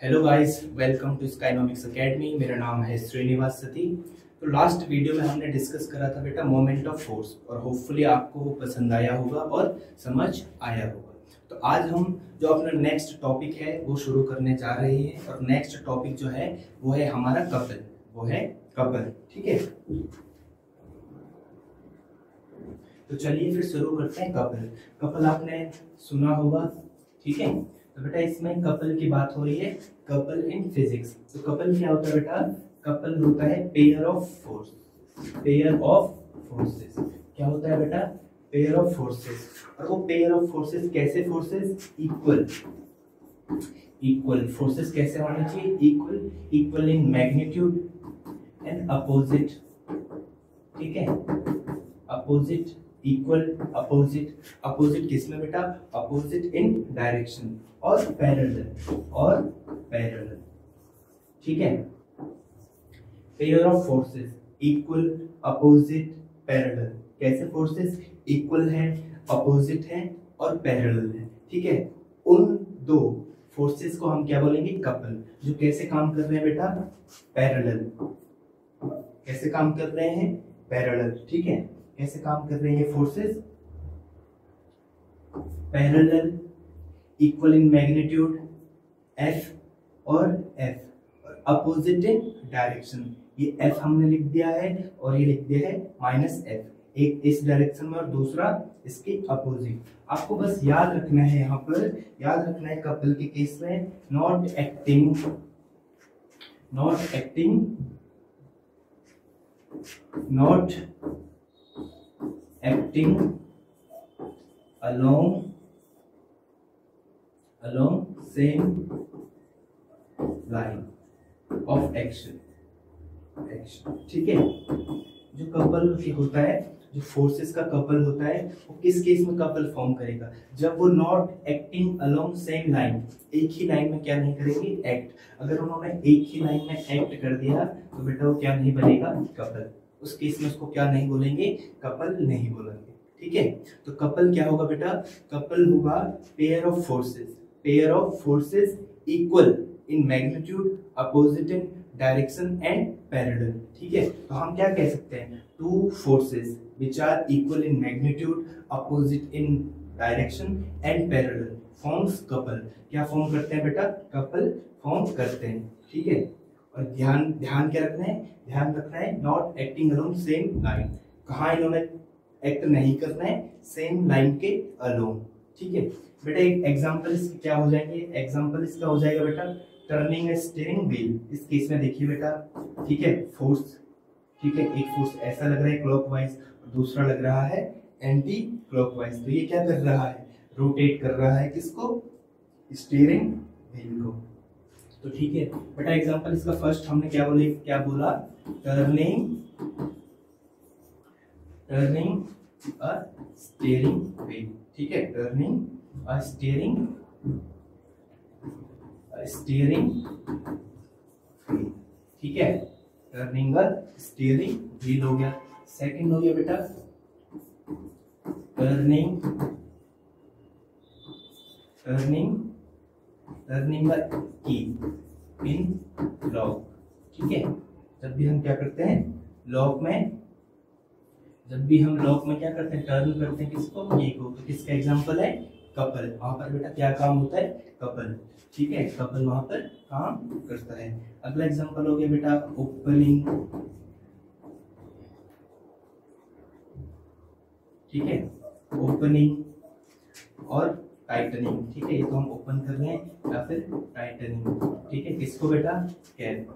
Hello guys, welcome to Skynomics academy. मेरा नाम है श्रीनिवास सती। तो लास्ट वीडियो में हमने डिस्कस करा था बेटा मोमेंट ऑफ फोर्स, और होपफुली आपको वो पसंद आया होगा और समझ आया होगा। तो आज हम जो अपना नेक्स्ट टॉपिक है वो शुरू करने जा रहे हैं, और नेक्स्ट टॉपिक जो है वो है हमारा कपल। वो है कपल, ठीक है। तो चलिए फिर शुरू करते हैं। कपल कपल आपने सुना होगा, ठीक है। तो बेटा इसमें कपल की बात हो रही है, कपल इन फिजिक्स। तो कपल क्या होता है बेटा? कपल होता है pair of force, pair of forces. क्या होता है बेटा? Pair of forces. और वो पेयर ऑफ फोर्सेस कैसे फोर्सेस? इक्वल। इक्वल फोर्सेस कैसे होने चाहिए? Equal. Equal in magnitude and opposite, ठीक है। Opposite, equal, opposite. अपोजिट किसमें बेटा? अपोजिट इन डायरेक्शन और पैरेलल, और पैरेलल, ठीक है। Pair of forces equal, opposite, parallel. कैसे फोर्सेस? इक्वल है, अपोजिट है और पैरेलल है, ठीक है। उन दो फोर्सेस को हम क्या बोलेंगे? कपल। जो कैसे काम कर रहे हैं बेटा? पैरेलल। कैसे काम कर रहे हैं? पैरेलल, ठीक है। कैसे काम कर रहे हैं ये forces? Parallel, equal in magnitude F और एफ, और अपोजिट इन डायरेक्शन। ये एफ हमने लिख दिया है और ये लिख दिया है माइनस एफ, एक इस डायरेक्शन में और दूसरा इसके अपोजिट। आपको बस याद रखना है, यहाँ पर याद रखना है कपल के केस में not acting, not acting, not acting along same line of action, ठीक है। जो कपल होता है, जो फोर्सेस का कपल होता है, वो किस केस में कपल फॉर्म करेगा? जब वो not acting along same line, एक ही लाइन में क्या नहीं करेंगे? एक्ट। अगर उन्होंने एक ही लाइन में एक्ट कर दिया तो बेटा वो क्या नहीं बनेगा? कपल। उस केस में उसको क्या नहीं बोलेंगे? कपल नहीं बोलेंगे, ठीक है। तो कपल क्या होगा बेटा? कपल होगा pair of forces, pair of forces equal in magnitude, opposite in direction and parallel, ठीक है। तो हम क्या कह सकते हैं? Two forces which are equal in magnitude, opposite in direction and parallel forms couple. क्या फॉर्म करते हैं बेटा? कपल फॉर्म करते हैं, ठीक है। और ध्यान क्या रखना है? ध्यान रखना है not acting along same line. कहाँ इन्होंने एक्ट नहीं करना है? सेम लाइन के अलोंग, ठीक है। बेटा एक एग्जांपल इसकी क्या हो जाएंगे? एग्जांपल इसका हो जाएगा बेटा टर्निंग ए स्टीयरिंग व्हील। इस केस में देखिए बेटा, ठीक है, फोर्स, ठीक है। एक फोर्स ऐसा लग रहा है क्लॉकवाइज और दूसरा लग रहा है एंटी क्लॉकवाइज। तो ये क्या कर रहा है? रोटेट कर रहा है किसको? स्टीयरिंग व्हील को। तो ठीक है बेटा, एग्जांपल इसका फर्स्ट हमने क्या बोला? टर्निंग अ स्टीयरिंग व्हील, ठीक है। टर्निंग अ स्टीयरिंग व्हील, ठीक है। टर्निंग अ स्टीयरिंग व्हील हो गया। सेकंड हो गया बेटा टर्निंग अ की इन लॉक, ठीक है। जब भी हम क्या करते हैं लॉक में, जब भी हम लॉक में क्या करते हैं? टर्न करते हैं किसको? की को। तो किसका एग्जांपल है? कपल। वहां पर बेटा क्या काम होता है? कपल, ठीक है। कपल वहां पर काम करता है। अगला एग्जांपल हो गया बेटा ओपनिंग, ठीक है। ओपनिंग और टाइटनिंग, ठीक है। ये तो हम ओपन कर रहे हैं या फिर टाइटनिंग, ठीक है। किसको बेटा? कैप,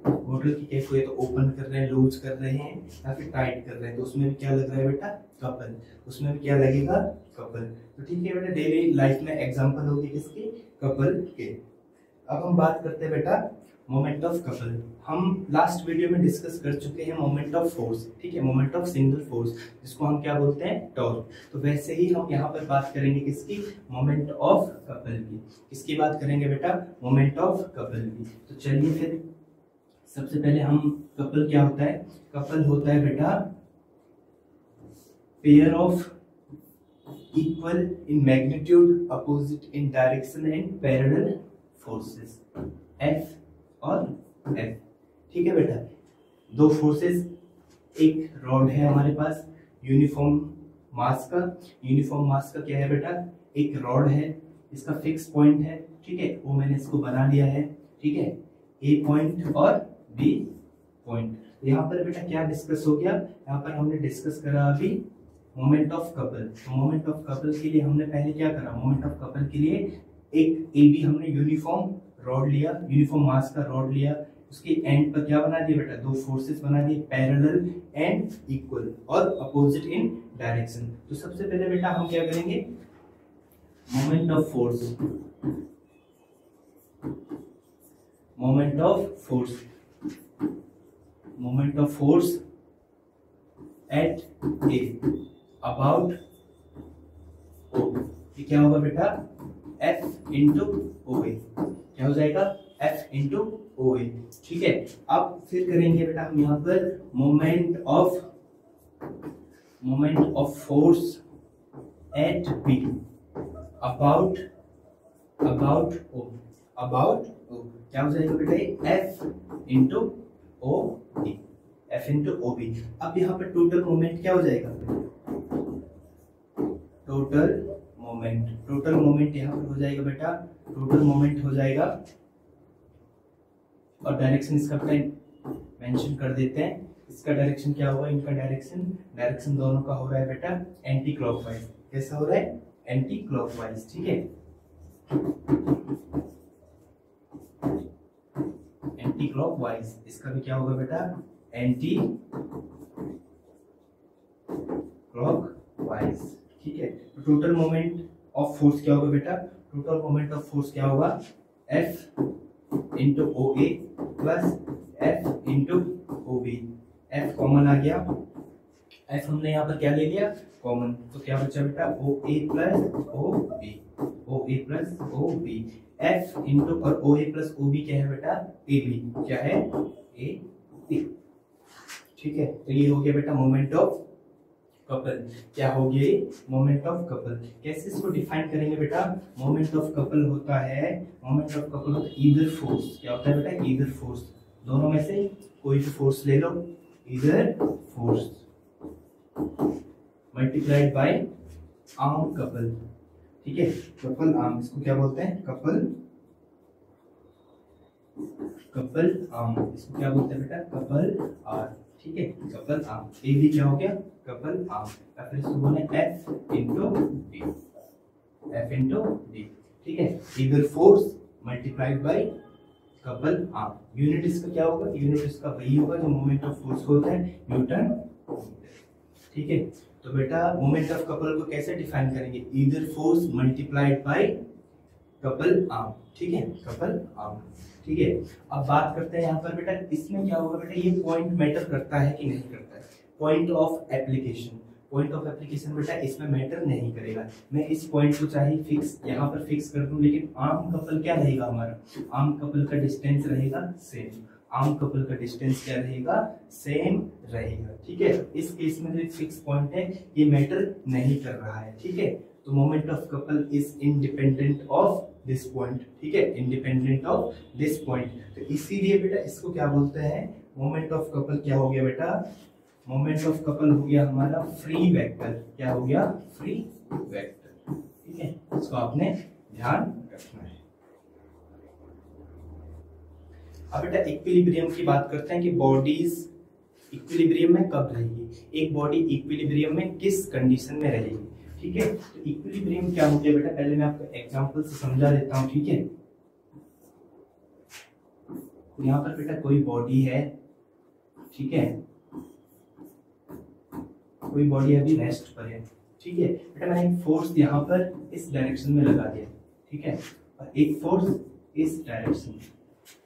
बॉटल की कैप को ये तो ओपन कर रहे हैं, लूज कर रहे हैं या फिर टाइट कर रहे हैं। तो उसमें भी क्या लग रहा है बेटा? कपल। उसमें भी क्या लगेगा? कपल। तो ठीक है बेटा, डेली लाइफ में एग्जांपल होगी किसके? कपल के। अब हम बात करते हैं बेटा मोमेंट ऑफ कपल। हम लास्ट वीडियो में डिस्कस कर चुके हैं मोमेंट ऑफ फोर्स, ठीक है। मोमेंट ऑफ सिंगल फोर्स, जिसको हम क्या बोलते हैं? टॉर्क। तो वैसे ही हम यहाँ पर बात करेंगे किसकी? मोमेंट ऑफ कपल की। किसकी बात करेंगे बेटा? मोमेंट ऑफ कपल की। तो चलिए फिर सबसे पहले हम कपल क्या होता है? कपल होता है बेटा pair of equal in magnitude, opposite in direction and parallel forces, F और एफ। ठीक है बेटा, दो फोर्सेस, एक रॉड है हमारे पास यूनिफॉर्म मास का। यूनिफॉर्म मास का क्या है बेटा, एक रॉड है, इसका फिक्स पॉइंट है। ठीक है, वो मैंने इसको बना लिया है। ठीक है, ए पॉइंट और बी पॉइंट। यहाँ पर बेटा क्या डिस्कस हो गया, यहाँ पर हमने डिस्कस करा अभी मोमेंट ऑफ कपल। तो मोमेंट ऑफ कपल के लिए हमने पहले क्या करा, मोमेंट ऑफ कपल के लिए एक ए बी हमने यूनिफॉर्म रॉड लिया, यूनिफॉर्म मास का रॉड लिया, उसके एंड पर क्या बना दिया बेटा, दो फोर्सेस बना दिए, पैरेलल एंड इक्वल और अपोजिट इन डायरेक्शन। तो सबसे पहले बेटा हम क्या करेंगे, moment of force, moment of force, moment of force at A about O, ये क्या होगा बेटा, F इंटू ओ ए। क्या हो जाएगा, F इंटू ओ ए। ठीक है, अब फिर करेंगे बेटा हम यहाँ पर moment of force at B about O, about O. क्या हो जाएगा बेटा, F into O B, F into O B. अब यहाँ पर टोटल मोमेंट क्या हो जाएगा, टोटल मोमेंट यहाँ पर हो जाएगा बेटा, टोटल मोमेंट हो जाएगा। और डायरेक्शन इसका मेंशन कर देते हैं, इसका डायरेक्शन क्या होगा, इनका डायरेक्शन दोनों का हो रहा है बेटा एंटी क्लॉकवाइज। कैसा हो रहा है, एंटी क्लॉकवाइज। ठीक है, एंटी क्लॉकवाइज, इसका भी क्या होगा बेटा, एंटी क्लॉकवाइज। ठीक है, तो टोटल मोमेंट ऑफ फोर्स क्या होगा बेटा, टोटल मोमेंट ऑफ फोर्स क्या होगा, F into O A plus F into O B. F common आ गया, F हमने यहाँ पर क्या ले लिया, कॉमन, तो क्या बचा बेटा, O A plus O B, O A plus O B. F into और O A plus O B क्या है बेटा, ए बी, क्या है, ए बी। ठीक है, तो ये हो गया बेटा मोमेंट ऑफ कपल। क्या हो गया, मोमेंट ऑफ कपल। कैसे इसको डिफाइन करेंगे बेटा, मोमेंट ऑफ कपल होता है, मोमेंट ऑफ कपल होता है ईदर फोर्स। क्या होता है बेटा, ईदर फोर्स, दोनों में से कोई भी फोर्स ले लो, either force multiplied by arm couple. ठीक है, कपल आर्म, इसको क्या बोलते हैं, कपल आर्म, इसको क्या बोलते हैं बेटा, कपल आर्म। ठीक है, कपल आर्म, ए भी क्या हो गया, कपल आर्म, या फिर इसको बोले F into D, F into D. ठीक है, either force multiplied bye couple arm. Unit इसका क्या होगा, यूनिट इसका वही होगा जो मोमेंट ऑफ फोर्स होता है, न्यूटन। ठीक है, तो बेटा मोमेंट ऑफ कपल को कैसे डिफाइन करेंगे, either force multiplied bye couple arm. ठीक है, कपल आर्म। ठीक है, अब बात करते हैं यहाँ पर बेटा, इसमें क्या होगा बेटा, ये पॉइंट मैटर करता है कि नहीं करता है, point of application. Point of application बेटा इसमें मैटर नहीं करेगा। मैं इस पॉइंट को चाहे फिक्स यहाँ पर फिक्स कर दूं, लेकिन आर्म कपल क्या रहेगा हमारा, आर्म कपल का डिस्टेंस रहेगा सेम, आर्म कपल का डिस्टेंस क्या रहेगा, सेम रहेगा। ठीक है, इस केस में जो एक फिक्स पॉइंट है ये मैटर नहीं कर रहा है। ठीक है, तो moment of couple is independent of this point. ठीक है, इंडिपेंडेंट ऑफ दिस पॉइंट। तो इसीलिए बेटा इसको क्या बोलते हैं, मोमेंट ऑफ कपल क्या हो गया बेटा, मोमेंट ऑफ कपल हो गया हमारा फ्री वेक्टर। क्या हो गया, फ्री वेक्टर। ठीक है, इसको आपने ध्यान रखना है। अब बेटा इक्विलिब्रियम की बात करते हैं कि बॉडीज इक्विलिब्रियम में कब रहेगी, एक बॉडी इक्विलिब्रियम में किस कंडीशन में रहेगी। ठीक है, तो इक्विलिब्रियम क्या हो गया बेटा, पहले मैं आपको एग्जांपल से समझा देता हूं। ठीक है, तो यहाँ पर बेटा कोई बॉडी है, ठीक है, कोई बॉडी अभी रेस्ट पर है। ठीक है बेटा, मैंने एक फोर्स यहाँ पर इस डायरेक्शन में लगा दिया। ठीक है, और एक फोर्स इस डायरेक्शन में,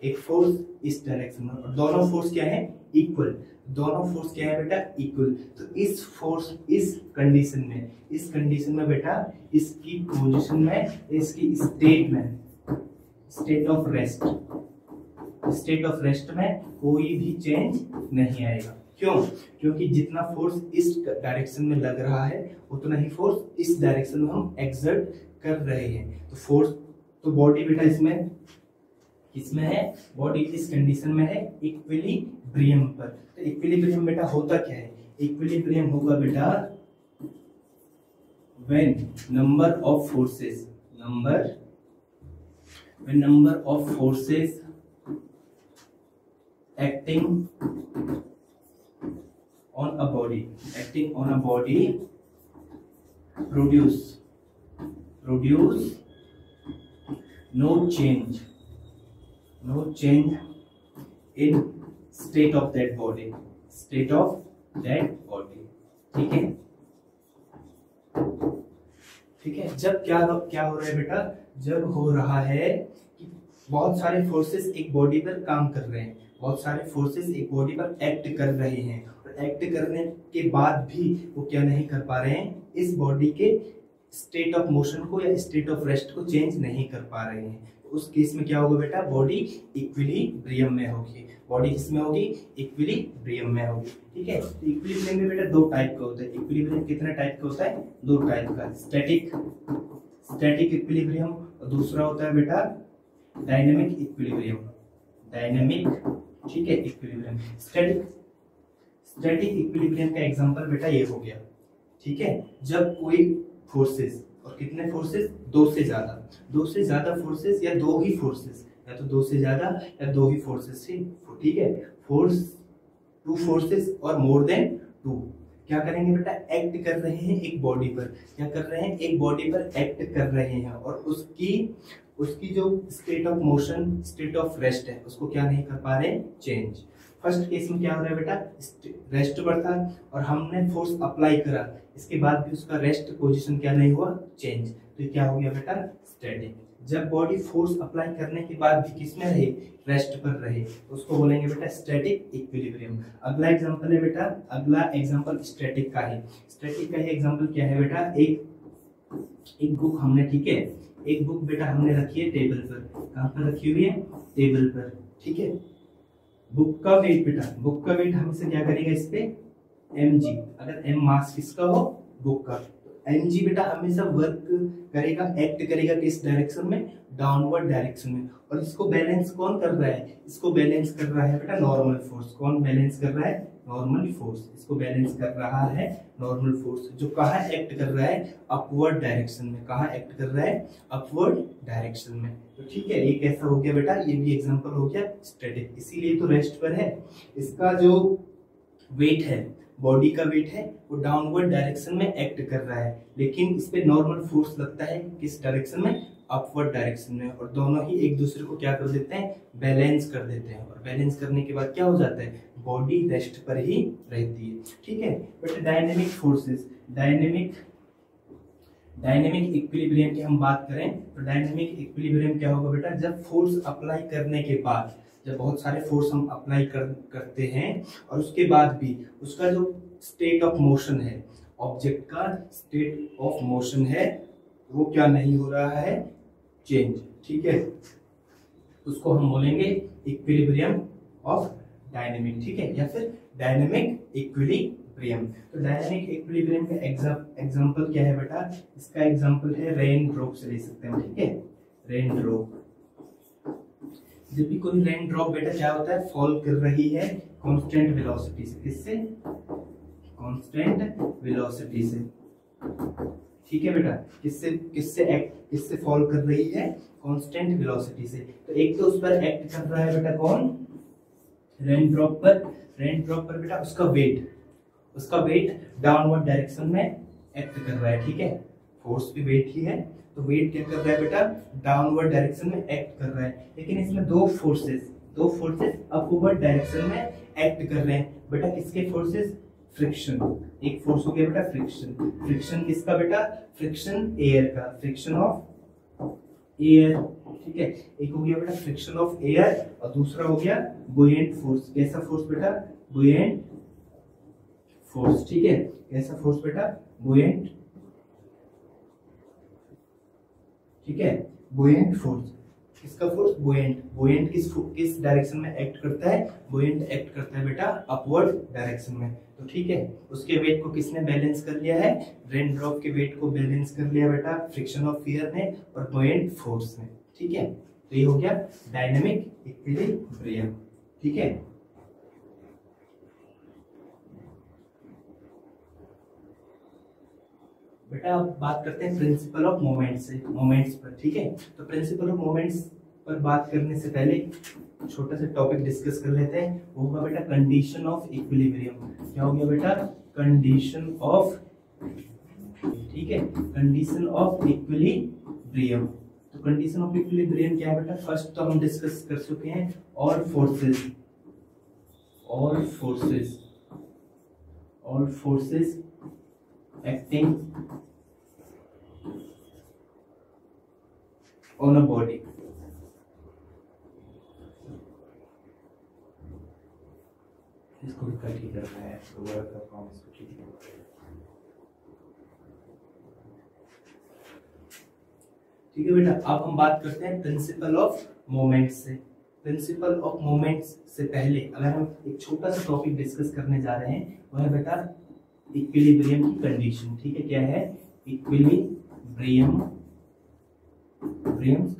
एक फोर्स इस डायरेक्शन में, और दोनों फोर्स क्या है, इक्वल। दोनों फोर्स क्या है बेटा, इक्वल। तो इस फोर्स इस कंडीशन में बेटा इसकी पोजीशन में, इसकी स्टेट में, स्टेट ऑफ रेस्ट में कोई भी चेंज नहीं आएगा। क्यों, क्योंकि जितना फोर्स इस डायरेक्शन में लग रहा है उतना ही फोर्स इस डायरेक्शन में हम एक्सर्ट कर रहे हैं। तो फोर्स, तो बॉडी बेटा इसमें किसमें है, बॉडी किस कंडीशन में है, इक्विलिब्रियम पर। तो इक्विलिब्रियम बेटा होता क्या है, इक्विलिब्रियम होगा बेटा when number of forces acting on a body produce no change in state of that body, ठीक है। ठीक है, जब क्या हो रहा है बेटा, जब हो रहा है कि बहुत सारे फोर्सेस एक बॉडी पर काम कर रहे हैं, बहुत सारे फोर्सेस एक बॉडी पर एक्ट कर रहे हैं, और एक्ट करने के बाद भी वो क्या नहीं कर पा रहे हैं, इस बॉडी के स्टेट ऑफ मोशन को या स्टेट ऑफ रेस्ट को चेंज नहीं कर पा रहे हैं। तो उस केस में क्या होगा बेटा, बॉडी इक्विलिब्रियम में होगी। बॉडी किसमें होगी, इक्विलिब्रियम में होगी। ठीक है, तो इक्विलिब्रियम में बेटा दो टाइप का होता है। इक्विलिब्रियम कितने टाइप का होता है, दो टाइप का, स्टैटिक इक्विलिब्रियम और दूसरा होता है बेटा डायनेमिक इक्विलिब्रियम। ठीक है, इक्विलिब्रियम स्टैटिक इक्विलिब्रियम का एग्जांपल बेटा ये हो गया। ठीक है, जब कोई फोर्सेस, और कितने फोर्सेस, दो से ज्यादा फोर्सेस या दो ही फोर्सेस, या तो दो से ज्यादा या दो ही फोर्सेस, ठीक है, टू फोर्सेस और मोर देन टू क्या करेंगे बेटा, एक्ट कर रहे हैं एक बॉडी पर, क्या कर रहे हैं, एक बॉडी पर एक्ट कर रहे हैं, और उसकी जो state of motion, state of rest है, उसको क्या नहीं कर पा रहे, चेंज। फर्स्ट केस में क्या हो रहा है बेटा, रेस्ट पर था और हमने फोर्स अप्लाई करा, इसके बाद भी उसका रेस्ट पोजीशन क्या नहीं हुआ, चेंज, तो ये क्या हो गया बेटा, स्टैटिक। जब बॉडी फोर्स अप्लाई करने के बाद भी किसमें रहे, रेस्ट पर रहे, तो उसको बोलेंगे बेटा स्टैटिक इक्विलिब्रियम। अगला एग्जांपल है बेटा, अगला एग्जांपल स्टैटिक का है। स्टैटिक का ही एग्जांपल क्या है बेटा, एक बुक हमने, ठीक है, एक बुक बेटा हमने रखी है टेबल पर, कहाँ पर रखी हुई है, टेबल पर। ठीक है, बुक का वेट बेटा, बुक का वेट हमेशा क्या करेगा इस पे, mg, अगर m मास किसका हो, बुक का, mg बेटा हमेशा वर्क करेगा, एक्ट करेगा किस डायरेक्शन में, डाउनवर्ड डायरेक्शन में। और इसको बैलेंस कौन कर रहा है, इसको बैलेंस कर रहा है बेटा नॉर्मल फोर्स। कौन बैलेंस कर रहा है, नॉर्मल फोर्स। इसको बैलेंस कर रहा है नॉर्मल फोर्स, जो कहाँ एक्ट कर रहा है, अपवर्ड डायरेक्शन में। कहाँ एक्ट कर रहा है, अपवर्ड डायरेक्शन में। तो ठीक है, ये कैसा हो गया बेटा, ये भी एग्जांपल हो गया स्टैटिक, इसीलिए तो रेस्ट पर है। इसका जो वेट है, बॉडी का वेट है, वो डाउनवर्ड डायरेक्शन में एक्ट कर रहा है, लेकिन इस पे नॉर्मल फोर्स लगता है किस डायरेक्शन में, अपवर्ड डायरेक्शन में, और दोनों ही एक दूसरे को क्या कर देते हैं, बैलेंस कर देते हैं। और बैलेंस करने के बाद क्या हो जाता है, बॉडी रेस्ट पर ही रहती है। ठीक है, but dynamic forces, dynamic equilibrium की हम बात करें तो डायनेमिक इक्विलिब्रियम क्या होगा बेटा, जब फोर्स अप्लाई करने के बाद, जब बहुत सारे फोर्स हम अप्लाई करते हैं और उसके बाद भी उसका जो स्टेट ऑफ मोशन है, ऑब्जेक्ट का स्टेट ऑफ मोशन है, वो क्या नहीं हो रहा है, चेंज। ठीक है, उसको हम बोलेंगे इक्विलिब्रियम ऑफ डायनेमिक। ठीक है, या फिर डायनेमिक इक्विलिब्रियम। तो डायनेमिक इक्विलिब्रियम का एग्जांपल क्या है बेटा, इसका एग्जांपल है रेन ड्रॉप से ले सकते हैं। ठीक है, रेन ड्रॉप, जब भी कोई रेन ड्रॉप बेटा क्या होता है, फॉल कर रही है कांस्टेंट वेलोसिटी से। किससे, कांस्टेंट वेलोसिटी से। ठीक है बेटा, किससे फॉल कर रही है, कांस्टेंट वेलोसिटी से। तो एक तो उस पर एक्ट कर रहा है बेटा कौन, रेन ड्रॉप पर बेटा उसका वेट डाउनवर्ड डायरेक्शन में एक्ट कर रहा है। ठीक है, फोर्स भी वेट ही है, तो वेट क्या कर रहा है बेटा, डाउनवर्ड डायरेक्शन में एक्ट कर रहा है। लेकिन इसमें दो फोर्सेस अपवर्ड डायरेक्शन में एक्ट कर रहे हैं बेटा। किसके फोर्सेस, फ्रिक्शन, एक फोर्स हो गया बेटा फ्रिक्शन किसका बेटा, फ्रिक्शन एयर का, फ्रिक्शन ऑफ एयर। ठीक है, एक हो गया बेटा फ्रिक्शन ऑफ एयर और दूसरा हो गया बुयेंट फोर्स। कैसा फोर्स बेटा, बुयेंट फोर्स। ठीक है, कैसा फोर्स बेटा, बुयेंट। ठीक है, बुयेंट फोर्स। किसका फोर्स, बुयेंट किस डायरेक्शन में एक्ट करता है, बुयेंट एक्ट करता है बेटा अपवर्ड डायरेक्शन में। तो ठीक है, उसके वेट को किसने बैलेंस कर लिया है, रेन ड्रॉप के वेट को बैलेंस कर लिया बेटा फ्रिक्शन ऑफ एयर ने और बुयेंट फोर्स ने। ठीक है, तो ये हो गया डायनेमिक इक्विलिब्रियम। ठीक है, बेटा अब बात करते हैं प्रिंसिपल ऑफ मोमेंट्स पर। ठीक है, तो प्रिंसिपल ऑफ मोमेंट्स पर बात करने से पहले छोटा सा टॉपिक डिस्कस कर लेते हैं। वो होगा बेटा कंडीशन ऑफ इक्विलिब्रियम। क्या हो गया बेटा? कंडीशन ऑफ, ठीक है, कंडीशन ऑफ इक्विलिब्रियम। तो कंडीशन ऑफ इक्विलिब्रियम क्या है बेटा? फर्स्ट तो हम डिस्कस कर चुके हैं, all forces acting on a body. इसको भी कट ही करना है, इसको वर्क का फॉर्म इसको ठीक है। ठीक है बेटा, अब हम बात करते हैं प्रिंसिपल ऑफ मोमेंट्स से। प्रिंसिपल ऑफ मोमेंट्स से पहले अगर हम एक छोटा सा टॉपिक डिस्कस करने जा रहे हैं, वह है बेटा इक्विलिब्रियम की कंडीशन। ठीक है, क्या है? Equilibrium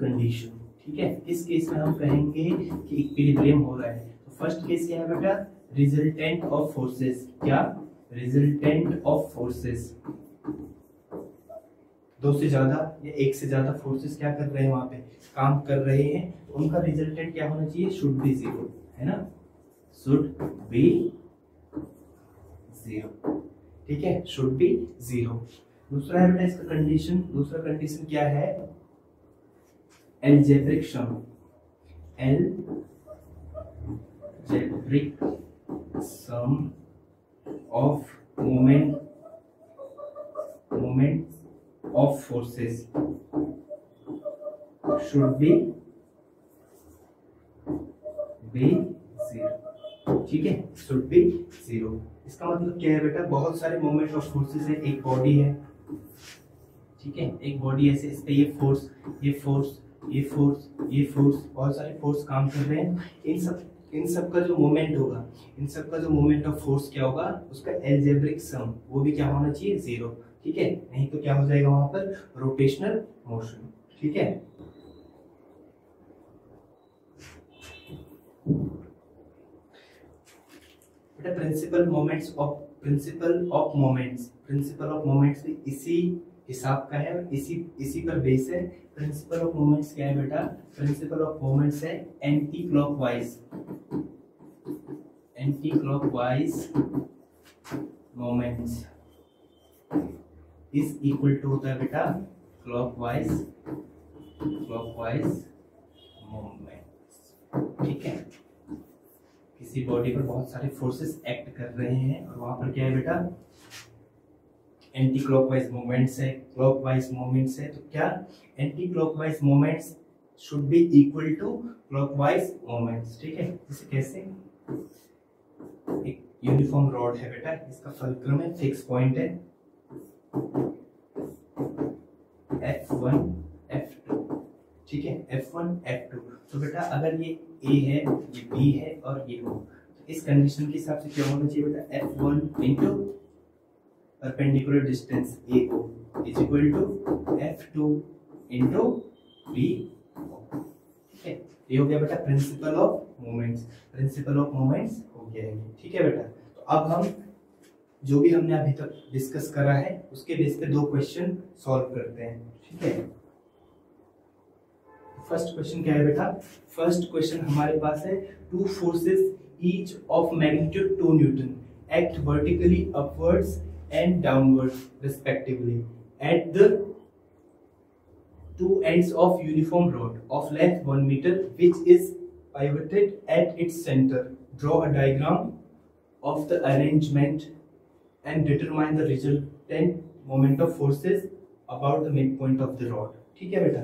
condition. ठीक है, इस केस में हम कहेंगे कि इक्विलिब्रियम हो रहा है। तो फर्स्ट केस क्या है बेटा? Resultant of forces. क्या? रिजल्टेंट ऑफ फोर्सेस, दो से ज्यादा या एक से ज्यादा फोर्सेस क्या कर रहे हैं, वहां पे काम कर रहे हैं, तो उनका रिजल्टेंट क्या होना चाहिए? शुड बी जीरो, है ना? Should be zero. ठीक है, शुड बी जीरो। दूसरा है बेटा इसका कंडीशन, दूसरा कंडीशन क्या है? Algebraic sum. Algebraic sum of moment of forces should be zero। ठीक है, should be zero। इसका मतलब क्या है बेटा? बहुत सारे मोमेंट ऑफ फोर्सेस है, एक बॉडी है, ठीक है, एक बॉडी ऐसे, इस पे ये फोर्स, ये फोर्स, ये फोर्स, ये फोर्स, बहुत सारे फोर्स काम कर रहे हैं। इन सब का जो मोमेंट होगा, इन सब का जो मोमेंट ऑफ फोर्स क्या होगा? उसका एल्जेब्रिक सम, वो भी क्या होना चाहिए? जीरो। ठीक है, नहीं तो क्या हो जाएगा वहां पर? Rotational motion. ठीक है, बेटा प्रिंसिपल ऑफ मोमेंट्स भी इसी हिसाब का है और इसी पर बेस है। प्रिंसिपल ऑफ मोमेंट्स क्या है बेटा? प्रिंसिपल ऑफ मोमेंट्स है anti clockwise moments is equal to होता है बेटा क्लॉकवाइज मोमेंट्स। ठीक है, किसी बॉडी पर बहुत सारे फोर्सेस एक्ट कर रहे हैं और वहां पर क्या है बेटा? एंटी क्लॉकवाइज मोमेंट्स है, क्लॉकवाइज मोमेंट्स है। तो क्या? Anti clockwise moments should be equal to clockwise moments. ठीक है, इसे कैसे? एक यूनिफॉर्म रॉड है बेटा, इसका फलक्रम है, फिक्स पॉइंट है F1 F2। ठीक है, F1 F2। तो बेटा अगर ये A है, ये B है और ये O, तो इस कंडीशन के हिसाब से क्या होना चाहिए बेटा? F1 into perpendicular distance AO is equal to F2 into BO। ठीक है, ये हो गया बेटा प्रिंसिपल ऑफ मोमेंट्स हो गया है। ठीक है बेटा, तो अब हम जो भी हमने अभी तक डिस्कस करा है उसके बेस पे दो क्वेश्चन सॉल्व करते हैं। ठीक है, फर्स्ट क्वेश्चन क्या है बेटा? फर्स्ट क्वेश्चन हमारे पास है, two forces each of magnitude 2 Newton act vertically upwards and downwards respectively at the two ends of uniform rod of length 1 meter which is pivoted at its center. Draw a diagram of the arrangement and determine the resultant moment of forces about the midpoint of the rod. ठीक है बेटा,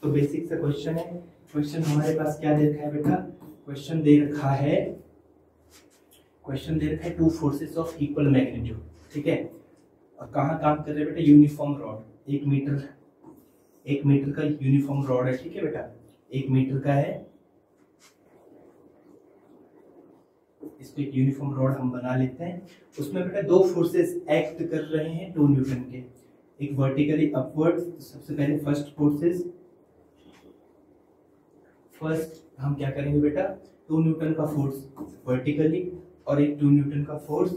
तो basic सा question है। Question हमारे पास क्या दे रखा है बेटा? क्वेश्चन दे रखा है two forces of equal magnitude. ठीक है, और कहाँ काम कर रहे हैं बेटा? यूनिफॉर्म रॉड, 1 मीटर का यूनिफॉर्म रॉड है। ठीक है बेटा, 1 मीटर का है, इस पे एक यूनिफॉर्म रॉड हम बना लेते हैं। उसमें बेटा दो फोर्सेस एक्ट कर रहे हैं 2 न्यूटन के, एक वर्टिकली अपवर्ड, सबसे पहले फर्स्ट फोर्सेस फर्स्ट हम क्या करेंगे बेटा, 2 न्यूटन का फोर्स वर्टिकली और एक 2 न्यूटन का फोर्स,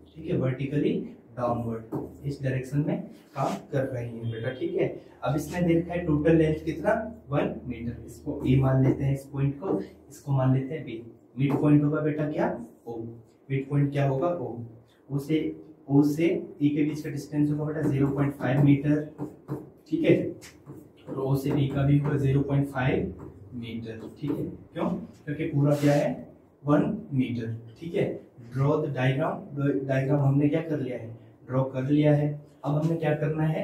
ठीक है, वर्टिकली डाउनवर्ड इस डायरेक्शन में काम कर रही है बेटा, ठीक है। अब इसमें देखा है टोटल लेंथ कितना 1 मीटर, इसको ए मान लेते हैं, इस पॉइंट को, इसको मान लेते हैं बी। मिड पॉइंट होगा बेटा क्या, ओ, मिड पॉइंट क्या होगा ओ, ओ से ए के बीच का डिस्टेंस होगा बेटा 0.5 मीटर, ठीक है, और ओ से बी का भी होगा 0.5 मीटर, ठीक है। क्यों, क्योंकि पूरा क्या है 1 मीटर, ठीक है। ड्रॉ द डायग्राम, डायग्राम हमने क्या कर लिया है, ड्रॉ कर लिया है। अब हमने क्या करना है,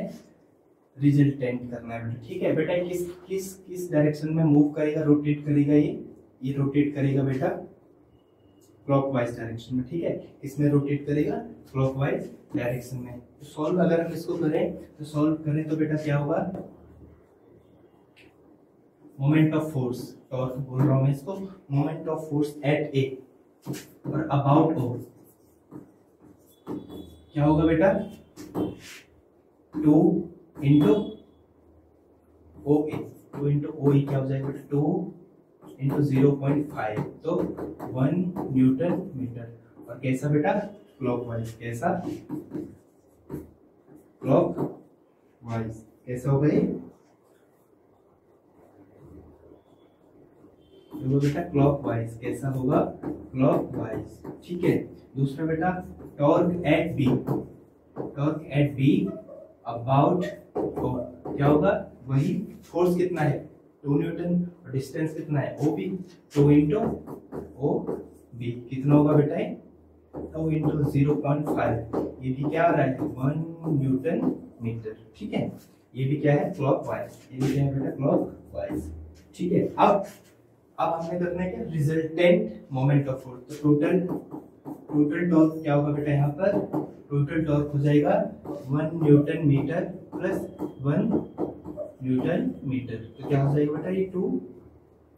रिजल्टेंट करना है बेटा, ठीक है। बेटा किस किस किस डायरेक्शन में मूव करेगा, रोटेट करेगा, ये रोटेट करेगा बेटा क्लॉकवाइज डायरेक्शन में, ठीक है। इसमें रोटेट करेगा क्लॉकवाइज डायरेक्शन में। तो सॉल्व अगर हम इसको करें तो सॉल्व करें तो बेटा क्या होगा, मोमेंट ऑफ फोर्स, टॉर्क बोल रहा हूं मैं इसको, मोमेंट ऑफ फोर्स एट ए और अबाउट ओ क्या होगा बेटा 2 इंटू ओ ए, 2 इंटू ओ ए क्या हो जाएगा बेटा 2 इंटू 0.5, तो 1 न्यूटन मीटर। और कैसा बेटा क्लॉकवाइज, कैसा क्लॉकवाइज, कैसा होगा ये देखो बेटा क्लॉकवाइज, कैसा होगा क्लॉकवाइज, ठीक है। दूसरा बेटा torque at B, torque at B about क्या होगा, वही फोर्स कितना है 2 न्यूटन और डिस्टेंस कितना है O B, 2 into O B कितना होगा बेटा 2 इंटू 0.5, ये भी क्या आ रहा है 1 न्यूटन मीटर, ठीक है। ये भी क्या है क्लॉकवाइज, ये भी क्या है बेटा क्लॉकवाइज, ठीक है। अब हमें करना है क्या, रिजल्टेंट मोमेंट ऑफ फोर्स। तो टोटल टॉर्क क्या होगा बेटा, यहाँ पर टोटल टॉर्क हो जाएगा 1 newton metre plus 1 newton metre, तो क्या हो जाएगा बेटा ये 2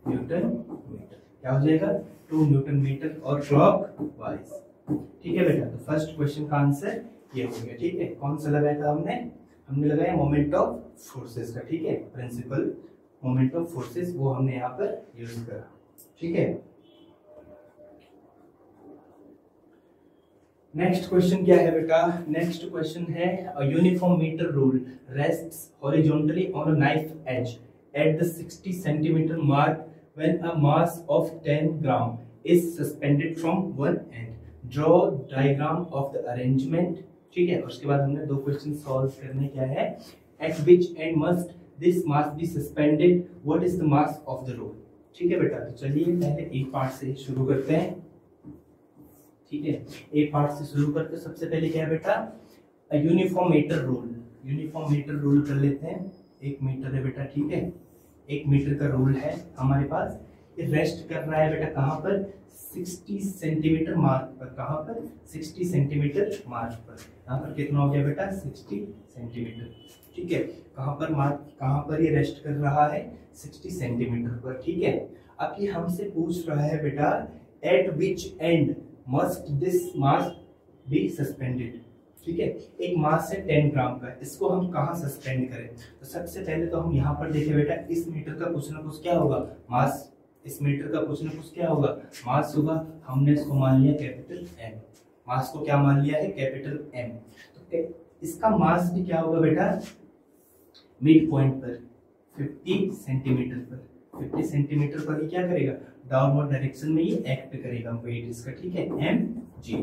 न्यूटन मीटर, क्या हो जाएगा 2 न्यूटन मीटर और क्लॉकवाइज, ठीक है बेटा। तो फर्स्ट क्वेश्चन का आंसर ये हो गया, ठीक है। कौन सा लगाया था हमने लगाया मोमेंट ऑफ फोर्सेस का, ठीक है, प्रिंसिपल मोमेंट ऑफ फोर्सेस वो हमने यहाँ पर यूज करा, ठीक है। नेक्स्ट क्वेश्चन क्या है बेटा, नेक्स्ट क्वेश्चन है a uniform meter rule rests horizontally on a knife edge at the 60 centimeter mark when a mass of 10 gram is suspended from one end. Draw diagram of the arrangement, ठीक है। उसके बाद हमने 2 question solve करने क्या है, at which end must this mass be suspended, what is the mass of the rule, ठीक है बेटा। तो चलिए पहले एक पार्ट से शुरू करते हैं, ठीक है। एक पार्ट से शुरू करके सबसे पहले क्या है बेटा uniform metre rule, uniform metre rule कर लेते हैं। 1 मीटर है बेटा, ठीक है, 1 मीटर का रूल है हमारे पास। ये रेस्ट कर रहा है बेटा कहाँ पर 60 सेंटीमीटर मार्क पर, कहाँ पर 60 सेंटीमीटर मार्क पर। यहाँ पर कितना हो गया बेटा 60 सेंटीमीटर, ठीक है। कहाँ पर मार्क, कहाँ पर ये रेस्ट कर रहा है 60 सेंटीमीटर पर, ठीक है। अब ये हमसे पूछ रहा है बेटा eight which and must this mass be suspended, ठीक है। एक मास है 10 ग्राम का, इसको हम कहाँ सस्पेंड करें। तो सबसे पहले तो हम यहाँ पर देखें बेटा इस मीटर का कुछ ना कुछ क्या होगा मास, इस मीटर का कुछ ना कुछ क्या होगा मास होगा। हमने इसको मान लिया कैपिटल एम, मास को क्या मान लिया है कैपिटल एम। तो इसका मास भी क्या होगा बेटा मिड पॉइंट पर 50 सेंटीमीटर पर, 50 सेंटीमीटर पर ही क्या करेगा डाउनवर्ड डायरेक्शन में ये एक्ट करेगा वेट इसका, ठीक है एम जी,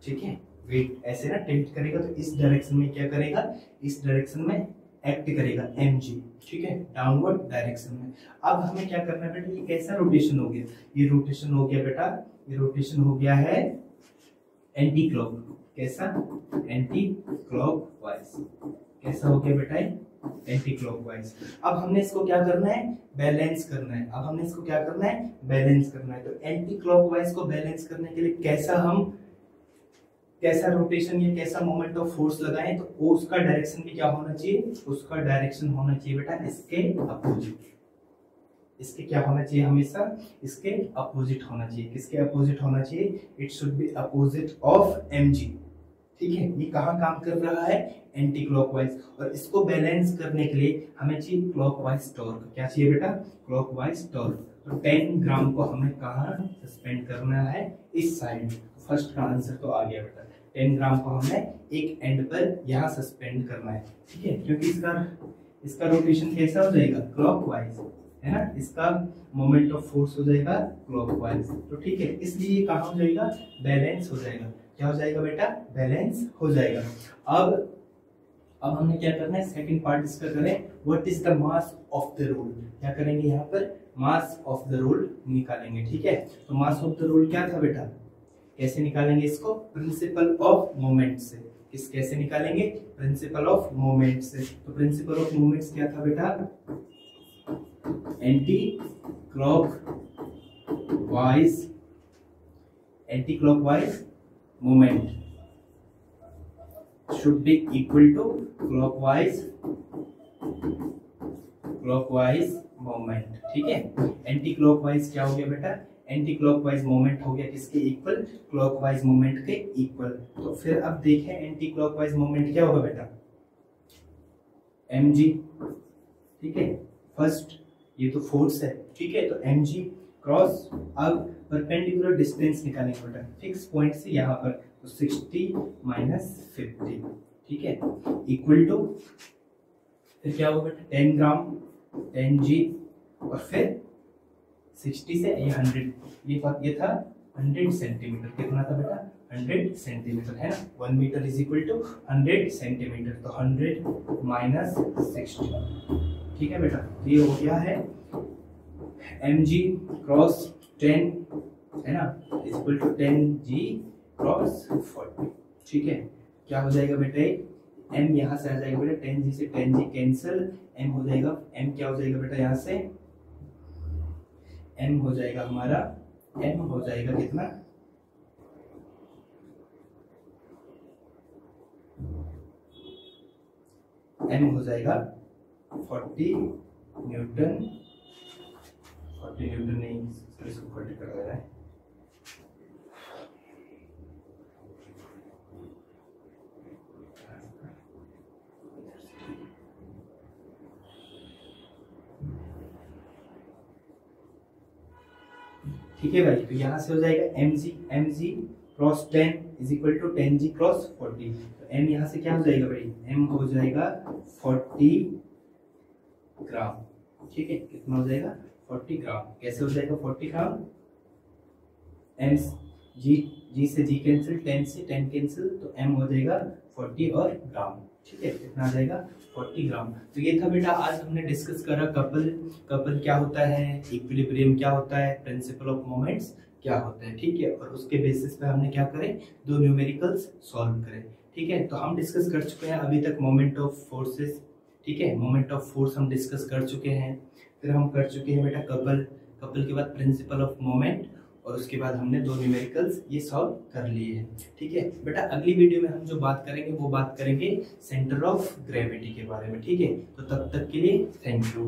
ठीक है। वेट ऐसे ना टिल्ट करेगा तो इस डायरेक्शन में क्या करेगा, इस डायरेक्शन में एक्ट करेगा एम जी, ठीक है, डाउनवर्ड डायरेक्शन में। अब हमें क्या करना है बेटा, ये कैसा रोटेशन हो गया, ये रोटेशन हो गया बेटा, ये रोटेशन हो गया है एंटी क्लॉक, कैसा एंटी क्लॉकवाइज, कैसा हो गया बेटा एंटी क्लॉकवाइज। अब हमने इसको क्या करना है बैलेंस करना है, अब हमने इसको क्या करना है बैलेंस करना है। तो एंटी क्लॉकवाइज को बैलेंस करने के लिए कैसा रोटेशन या कैसा मोमेंट ऑफ फोर्स लगाएं, तो वो उसका डायरेक्शन भी क्या होना चाहिए, उसका डायरेक्शन होना चाहिए बेटा इसके अपोजिट, इसके क्या होना चाहिए हमेशा इसके अपोजिट होना चाहिए। किसके अपोजिट होना चाहिए, it should be opposite of m g, ठीक है, ये कहाँ काम कर रहा है, एंटी क्लॉकवाइज। और इसको बैलेंस करने के लिए हमें चाहिए क्लॉकवाइज टॉर्क। क्या चाहिए बेटा, क्लॉकवाइज टॉर्क। तो 10 ग्राम को हमें कहाँ सस्पेंड करना है, इस साइड। फर्स्ट का आंसर तो आ गया बेटा, 10 ग्राम को हमें एक एंड पर यहाँ सस्पेंड करना है, ठीक है, क्योंकि इसका रोटेशन कैसा हो जाएगा, क्लॉकवाइज, है ना, इसका मोमेंट ऑफ फोर्स हो जाएगा क्लॉकवाइज। तो ठीक है, इसलिए ये कहाँ हो जाएगा, बैलेंस हो जाएगा। क्या हो जाएगा बेटा, बैलेंस हो जाएगा। अब हमने क्या करना है, सेकंड पार्ट इसका करें, what is the mass of the roll. क्या करेंगे यहाँ पर, मास ऑफ द रोल निकालेंगे, ठीक है। तो मास ऑफ द रोल क्या था बेटा, कैसे निकालेंगे इसको, प्रिंसिपल ऑफ मोमेंट से। कैसे निकालेंगे, प्रिंसिपल ऑफ मोमेंट से। तो प्रिंसिपल ऑफ मोमेंट्स क्या था बेटा, anti clockwise moment should be equal to clockwise moment, ठीक है। एंटी क्लॉकवाइज क्या हो गया बेटा, एंटी क्लॉकवाइज मोमेंट हो गया किसके इक्वल, क्लॉकवाइज मोमेंट के इक्वल। तो फिर अब देखें एंटी क्लॉकवाइज मोमेंट क्या होगा बेटा, mg, ठीक है। फर्स्ट ये तो फोर्स है, ठीक है, तो mg क्रॉस, अब परपेंडिकुलर डिस्टेंस निकालेंगे बेटा, फिक्स पॉइंट से यहाँ पर, तो 60 माइनस 50, ठीक है, इक्वल टू, फिर क्या होगा बेटा, 10 ग्राम 10g, और फिर 60 से ये 100, ये था 100 सेंटीमीटर। कितना था बेटा, 100 सेंटीमीटर, है ना। 1 metre is equal to 100 centimetre, तो 100 माइनस 60, ठीक है बेटा। तो ये हो गया है mg क्रॉस 10, है ना, is equal to 10g cross 40, ठीक है। क्या हो जाएगा बेटा, m यहाँ से आ जाएगा बेटा, 10g से 10g कैंसिल, m हो जाएगा, m क्या हो जाएगा बेटा, यहाँ से m हो जाएगा हमारा, m हो जाएगा कितना, m हो जाएगा 40 न्यूटन, 40 न्यूटन नहीं, इसको 40 कर देना है, ठीक है भाई। तो यहाँ से हो जाएगा mg cross 10 is equal to 10g cross 40। तो m यहाँ से क्या हो जाएगा भाई, m हो जाएगा 40 ग्राम, ठीक है। कितना हो जाएगा, 40 ग्राम। कैसे हो जाएगा 40 ग्राम, m g से g कैंसिल, 10 से 10 कैंसिल, तो m हो जाएगा 40 और ग्राम, ठीक है। कितना आ जाएगा, 40 ग्राम। तो ये था बेटा, आज हमने डिस्कस करा कपल क्या होता है, इक्विलिब्रियम क्या होता है, प्रिंसिपल ऑफ मोमेंट्स क्या होता है, ठीक है। और उसके बेसिस पे हमने क्या करें, दो न्यूमेरिकल्स सॉल्व करें, ठीक है। तो हम डिस्कस कर चुके हैं अभी तक मोमेंट ऑफ फोर्सेस, ठीक है, मोमेंट ऑफ फोर्स हम डिस्कस कर चुके हैं। फिर हम कर चुके हैं बेटा कपल के बाद प्रिंसिपल ऑफ मोमेंट, और उसके बाद हमने दो न्यूमेरिकल्स ये सॉल्व कर लिए हैं, ठीक है बेटा। अगली वीडियो में हम जो बात करेंगे वो बात करेंगे सेंटर ऑफ ग्रेविटी के बारे में, ठीक है। तो तब तक के लिए थैंक यू।